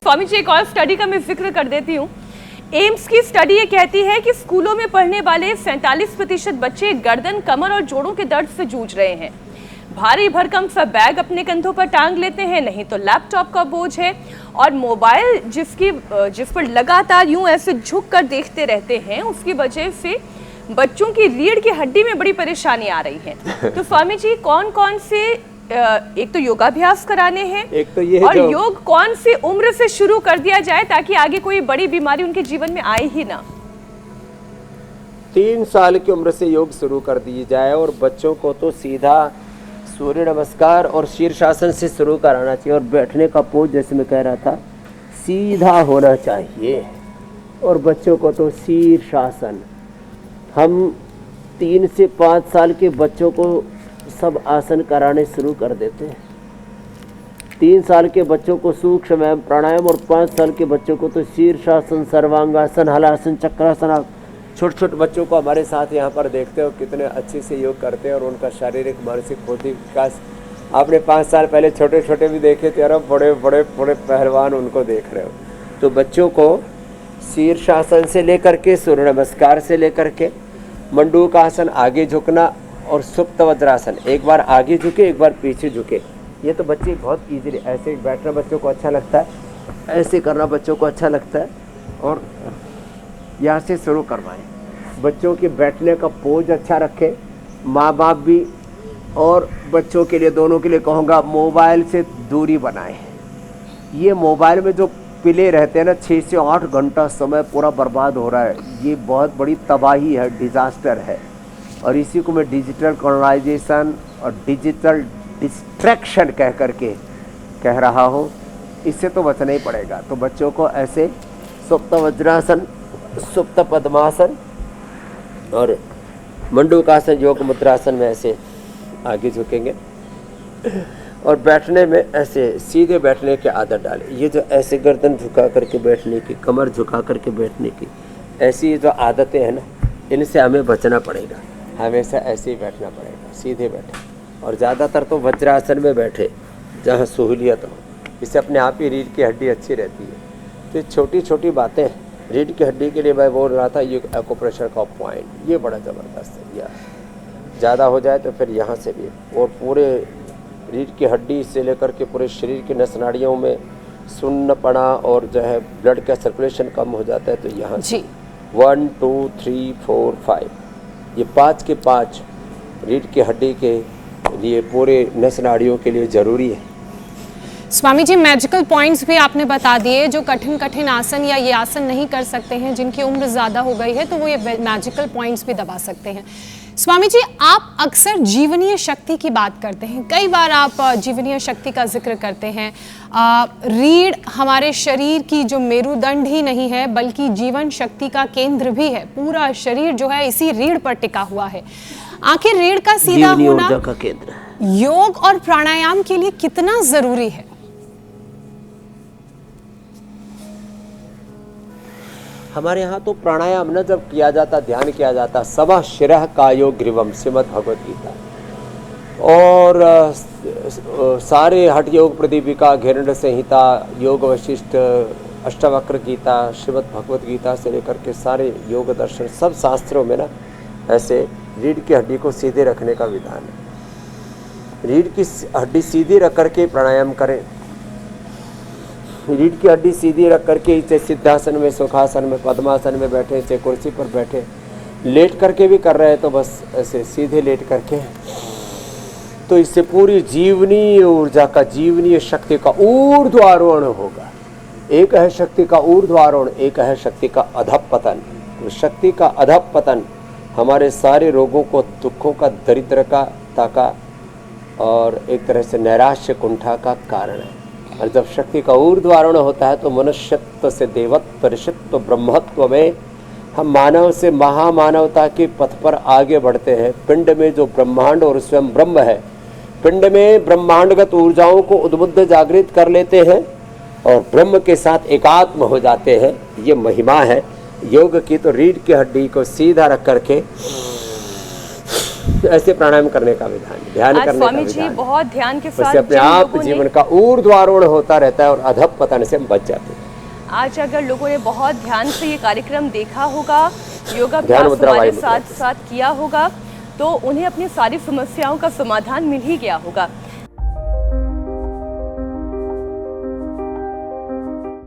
स्वामी जी, एक और स्टडी का मैं जिक्र कर देती हूँ। एम्स की स्टडी ये कहती है कि स्कूलों में पढ़ने वाले 47% बच्चे गर्दन, कमर और जोड़ों के दर्द से जूझ रहे हैं। भारी भरकम सा बैग अपने कंधों पर टांग लेते हैं, नहीं तो लैपटॉप का बोझ है, और मोबाइल जिस पर लगातार यूं ऐसे झुक कर देखते रहते हैं, उसकी वजह से बच्चों की रीढ़ की हड्डी में बड़ी परेशानी आ रही है। तो स्वामी जी, कौन कौन से एक तो योगाभ्यास कराने हैं, एक तो ये और योग कौन सी उम्र से शुरू कर दिया जाए ताकि आगे कोई बड़ी बीमारी उनके जीवन में आए ही ना? 3 साल की उम्र से योग शुरू कर दी जाए, और बच्चों को तो सीधा सूर्य नमस्कार और शीर्षासन से शुरू कराना चाहिए, और बैठने का पोज जैसे मैं कह रहा था सीधा होना चाहिए, और बच्चों को तो शीर्षासन। हम 3 से 5 साल के बच्चों को सब आसन कराने शुरू कर देते हैं। 3 साल के बच्चों को सूक्ष्म प्राणायाम, और 5 साल के बच्चों को तो शीर्षासन, सर्वांगासन, हलासन, चक्रासन। आप छोटे छोटे बच्चों को हमारे साथ यहाँ पर देखते हो कितने अच्छे से योग करते हैं, और उनका शारीरिक मानसिक बौद्धिक विकास आपने 5 साल पहले छोटे छोटे भी देखे थे, और अब बड़े बड़े बड़े पहलवान उनको देख रहे हो। तो बच्चों को शीर्षासन से लेकर के, सूर्य नमस्कार से लेकर के, मंडूक आसन, आगे झुकना, और सुप्त वज्रासन, एक बार आगे झुके एक बार पीछे झुके। ये तो बच्चे बहुत इजीली, ऐसे बैठना बच्चों को अच्छा लगता है, ऐसे करना बच्चों को अच्छा लगता है, और यहाँ से शुरू करवाएं। बच्चों के बैठने का पोज अच्छा रखें, माँ बाप भी, और बच्चों के लिए, दोनों के लिए कहूँगा मोबाइल से दूरी बनाएं। ये मोबाइल में जो पिले रहते हैं ना, 6 से 8 घंटा समय पूरा बर्बाद हो रहा है, ये बहुत बड़ी तबाही है, डिज़ास्टर है। और इसी को मैं डिजिटल कॉलोनाइजेशन और डिजिटल डिस्ट्रैक्शन कह करके कह रहा हूँ। इससे तो बचना ही पड़ेगा। तो बच्चों को ऐसे सुप्त वज्रासन, सुप्त पद्मासन और मंडूकासन, योग मुद्रासन में ऐसे आगे झुकेंगे, और बैठने में ऐसे सीधे बैठने की आदत डालें। ये जो ऐसे गर्दन झुका करके बैठने की, कमर झुका करके बैठने की, ऐसी जो आदतें हैं ना, इनसे हमें बचना पड़ेगा। हमेशा ऐसे ही बैठना पड़ेगा, सीधे बैठे, और ज़्यादातर तो वज्रासन में बैठे जहाँ सहूलियत हो। इससे अपने आप ही रीढ़ की हड्डी अच्छी रहती है। तो छोटी छोटी बातें रीढ़ की हड्डी के लिए मैं बोल रहा था, ये एक्यूप्रेशर का पॉइंट ये बड़ा ज़बरदस्त है। या ज़्यादा हो जाए तो फिर यहाँ से भी, और पूरे रीढ़ की हड्डी से लेकर के पूरे शरीर के नस नाड़ियों में सुन्नपना और जो है ब्लड का सर्कुलेशन कम हो जाता है। तो यहाँ से 1 2 3 4 5, ये 5 के 5 रीढ़ की हड्डी के लिए, पूरे नस नाड़ियों के लिए ज़रूरी है। स्वामी जी, मैजिकल पॉइंट्स भी आपने बता दिए। जो कठिन कठिन आसन या ये आसन नहीं कर सकते हैं, जिनकी उम्र ज़्यादा हो गई है, तो वो ये मैजिकल पॉइंट्स भी दबा सकते हैं। स्वामी जी, आप अक्सर जीवनीय शक्ति की बात करते हैं, कई बार आप जीवनीय शक्ति का जिक्र करते हैं। रीढ़ हमारे शरीर की जो मेरुदंड ही नहीं है, बल्कि जीवन शक्ति का केंद्र भी है। पूरा शरीर जो है इसी रीढ़ पर टिका हुआ है। आखिर रीढ़ का सीधा होना का केंद्र योग और प्राणायाम के लिए कितना जरूरी है? हमारे यहाँ तो प्राणायाम न जब किया जाता, ध्यान किया जाता, सवा शिरः कायो ग्रीवम, श्रीमद् भगवत गीता, और सारे हठ योग प्रदीपिका, घेरण्ड संहिता, योग वशिष्ठ, अष्टावक्र गीता, श्रीमद् भगवत गीता से लेकर के सारे योग दर्शन, सब शास्त्रों में ना ऐसे रीढ़ की हड्डी को सीधे रखने का विधान है। रीढ़ की हड्डी सीधी रख करके प्राणायाम करें। रीढ़ की हड्डी सीधी रख करके, चाहे सिद्धासन में, सुखासन में, पद्मासन में बैठे, चाहे कुर्सी पर बैठे, लेट करके भी कर रहे हैं तो बस ऐसे सीधे लेट करके, तो इससे पूरी जीवनीय ऊर्जा का, जीवनीय शक्ति का ऊर्ध्वारोहण होगा। एक है शक्ति का ऊर्ध्वारोहण, एक है शक्ति का अधःपतन। तो शक्ति का अधःपतन हमारे सारे रोगों को, दुखों का, दरिद्रता का और एक तरह से नैराश्य, कुंठा का कारण है। और जब शक्ति का ऊर्ध्वारोहण होता है तो मनुष्यत्व से देवत्व, ऋषित्व, ब्रह्मत्व में हम मानव से महामानवता के पथ पर आगे बढ़ते हैं। पिंड में जो ब्रह्मांड और स्वयं ब्रह्म है, पिंड में ब्रह्मांडगत ऊर्जाओं को उद्बुद्ध जागृत कर लेते हैं और ब्रह्म के साथ एकात्म हो जाते हैं। ये महिमा है योग की। तो रीढ़ की हड्डी को सीधा रख करके ऐसे प्राणायाम करने का विधान, ध्यान आज करने का स्वामी जी विधान। बहुत ध्यान के उससे साथ अपने जिन आप लोगों ने जीवन का ऊर्ध्वारोहण होता रहता है और अधःपतन से हम बच जाते हैं। आज अगर लोगों ने बहुत ध्यान से ये कार्यक्रम देखा होगा, ध्यान योगाभ्यास मुद्रा, हमारे वायु मुद्रा। साथ साथ किया होगा, तो उन्हें अपनी सारी समस्याओं का समाधान मिल ही गया होगा।